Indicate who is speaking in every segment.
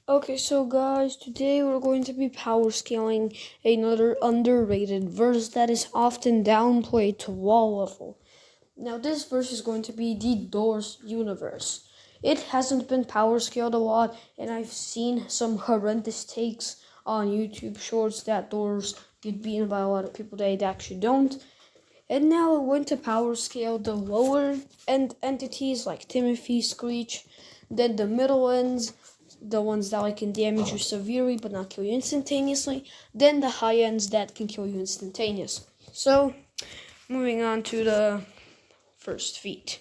Speaker 1: Okay, so guys, today we're going to be power scaling another underrated verse that is often downplayed to wall level. Now this verse is going to be the Doors universe. It hasn't been power scaled a lot, and I've seen some horrendous takes on YouTube shorts that Doors get beaten by a lot of people that actually don't. And now we're going to power scale the lower end entities like Timothy, Screech, then the middle ends, the ones that can damage you severely but not kill you instantaneously, then the high ends that can kill you instantaneously. So, moving on to the first feat.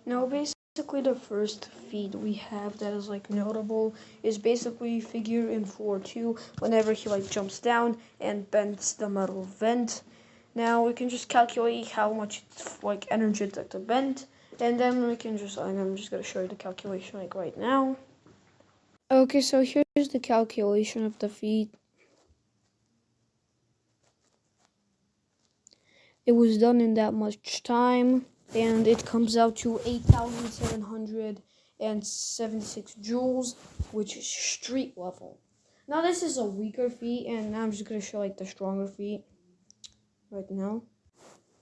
Speaker 1: Now, basically, the first feat we have that is notable is basically figure in 4-2 whenever he jumps down and bends the metal vent. Now we can just calculate how much energy it took to bend, and then we can I'm just gonna show you the calculation right now. Okay, so here's the calculation of the feat. It was done in that much time, and it comes out to 8,776 joules, which is street level. Now this is a weaker feat, and I'm just gonna show the stronger feat right now.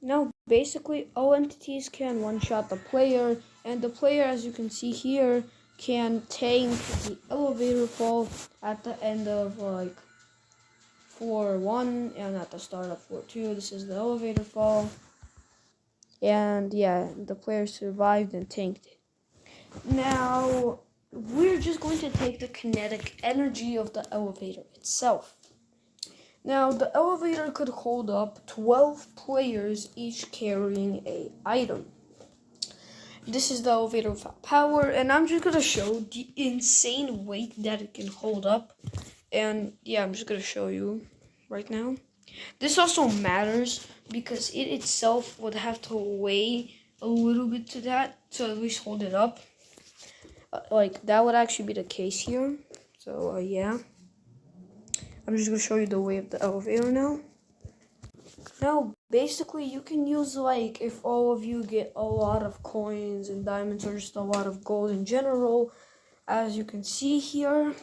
Speaker 1: Now basically all entities can one-shot the player, and the player, as you can see here, can tank the elevator fall at the end of 4-1 and at the start of 4-2. This is the elevator fall. And yeah, the player survived and tanked it. Now, we're just going to take the kinetic energy of the elevator itself. Now, the elevator could hold up 12 players, each carrying a item. This is the elevator without power, and I'm just going to show the insane weight that it can hold up. And yeah, I'm just going to show you right now. This also matters because it itself would have to weigh a little bit to at least hold it up. That would actually be the case here. So yeah, I'm just gonna show you the weight of the elevator now. Now basically you can use if all of you get a lot of coins and diamonds or just a lot of gold in general. As you can see here,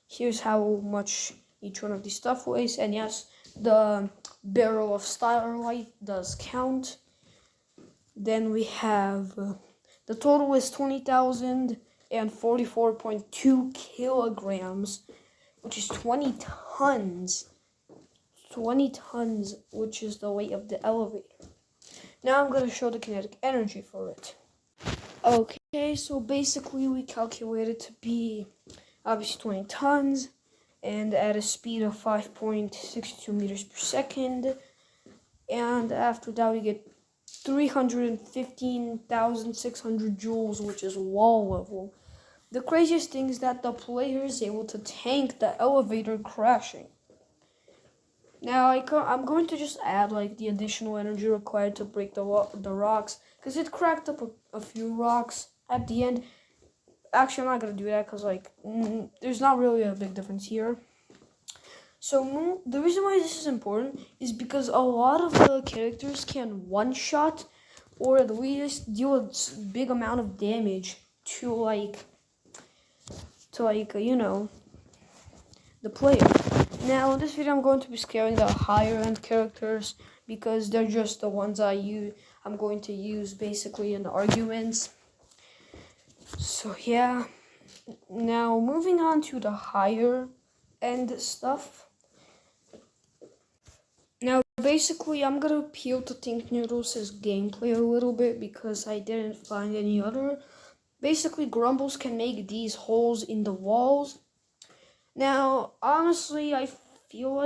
Speaker 1: here's how much each one of these stuff weighs, and yes, the barrel of starlight does count. Then we have the total is 20,044.2 kilograms, which is 20 tons. 20 tons, which is the weight of the elevator. Now I'm going to show the kinetic energy for it. Okay, so basically we calculated to be obviously 20 tons and at a speed of 5.62 meters per second. And after that we get 315,600 joules, which is wall level. The craziest thing is that the player is able to tank the elevator crashing. Now I'm going to just add the additional energy required to break the rocks, because it cracked up a few rocks at the end. Actually, I'm not going to do that because there's not really a big difference here. So the reason why this is important is because a lot of the characters can one-shot or at least deal a big amount of damage to the player. Now in this video I'm going to be scaling the higher end characters because they're just the ones I'm going to use basically in the arguments. So yeah. Now moving on to the higher end stuff. Now, basically, I'm gonna appeal to Think Noodles' gameplay a little bit because I didn't find any other. Basically, Grumbles can make these holes in the walls. Now, honestly, I feel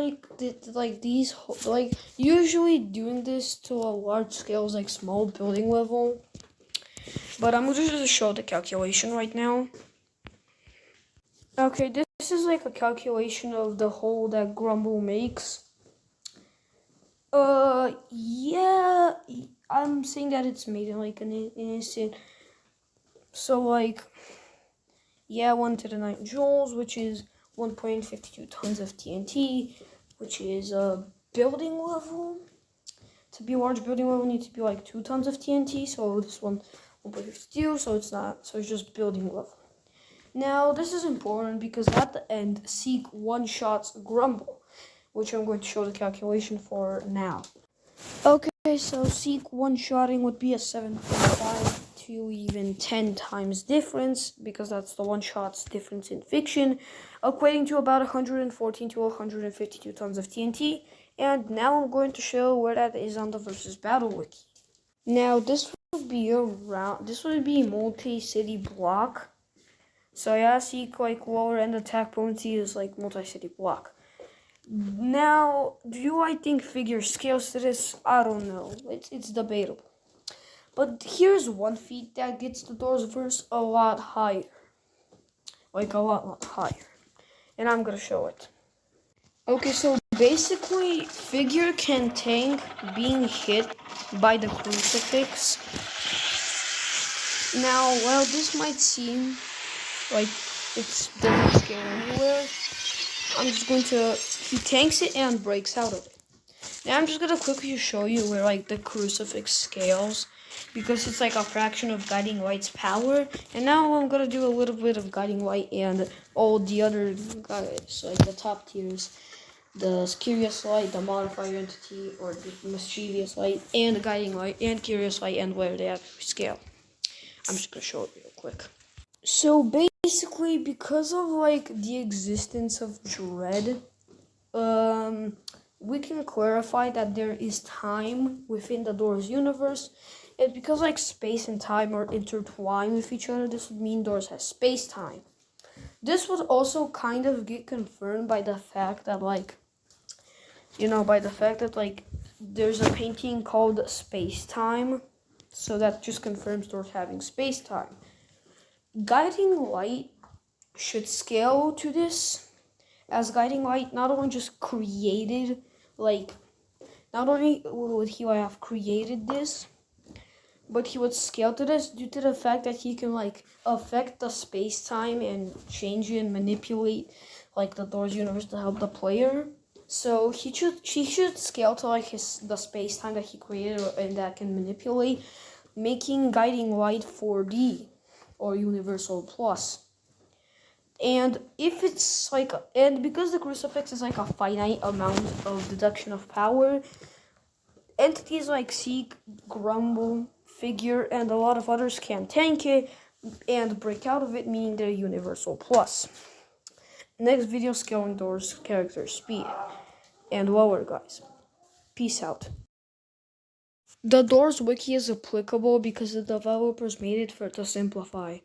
Speaker 1: usually doing this to a large scale is small building level. But I'm just gonna show the calculation right now. Okay, this is a calculation of the hole that Grumble makes. Yeah, I'm saying that it's made in an instant. So yeah, 1 to the 9 joules, which is 1.52 tons of TNT, which is a building level. To be a large building level, needs to be 2 tons of TNT. So this one 1.52, so it's not. So it's just building level. Now, this is important because at the end, Seek one-shots Grumble, which I'm going to show the calculation for now. Okay, so Seek one-shotting would be a 7.5 to even 10 times difference, because that's the one-shots difference in fiction, equating to about 114 to 152 tons of TNT. And now I'm going to show where that is on the versus battle wiki. Now, this would be multi-city block. So yeah, Seek like lower end attack potency is like multi-city block. Now, do I think figure scales to this? I don't know. It's debatable. But here's one feat that gets the doors verse a lot higher. Like a lot higher. And I'm gonna show it. Okay, so basically, figure can tank being hit by the crucifix. Now, well, this might seem like it doesn't scale anywhere. I'm just going to, he tanks it and breaks out of it. Now I'm just going to quickly show you where like the crucifix scales, because it's like a fraction of Guiding Light's power. And now I'm going to do a little bit of Guiding Light and all the other guys, like the top tiers. The Curious Light, the Modifier Entity, or the Mischievous Light, and the Guiding Light, and Curious Light, and where they actually scale. I'm just going to show it real quick. So basically, because of like the existence of Dread, we can clarify that there is time within the Doors universe. And because like space and time are intertwined with each other, this would mean Doors has space-time. This would also kind of get confirmed by the fact that like, there's a painting called Space-Time. So that just confirms Doors having space-time. Guiding Light should scale to this, as Guiding Light not only just created, not only would he have created this, but he would scale to this due to the fact that he can affect the space-time and change it and manipulate the Doors universe to help the player. So he should scale to the space-time that he created and that can manipulate, making Guiding Light 4D or Universal Plus. And if it's and because the crucifix is a finite amount of deduction of power, entities like Seek, Grumble, Figure, and a lot of others can tank it and break out of it, meaning they're Universal Plus. Next video, scaling Doors character speed and lower, guys. Peace out. The Doors wiki is applicable because the developers made it to simplify.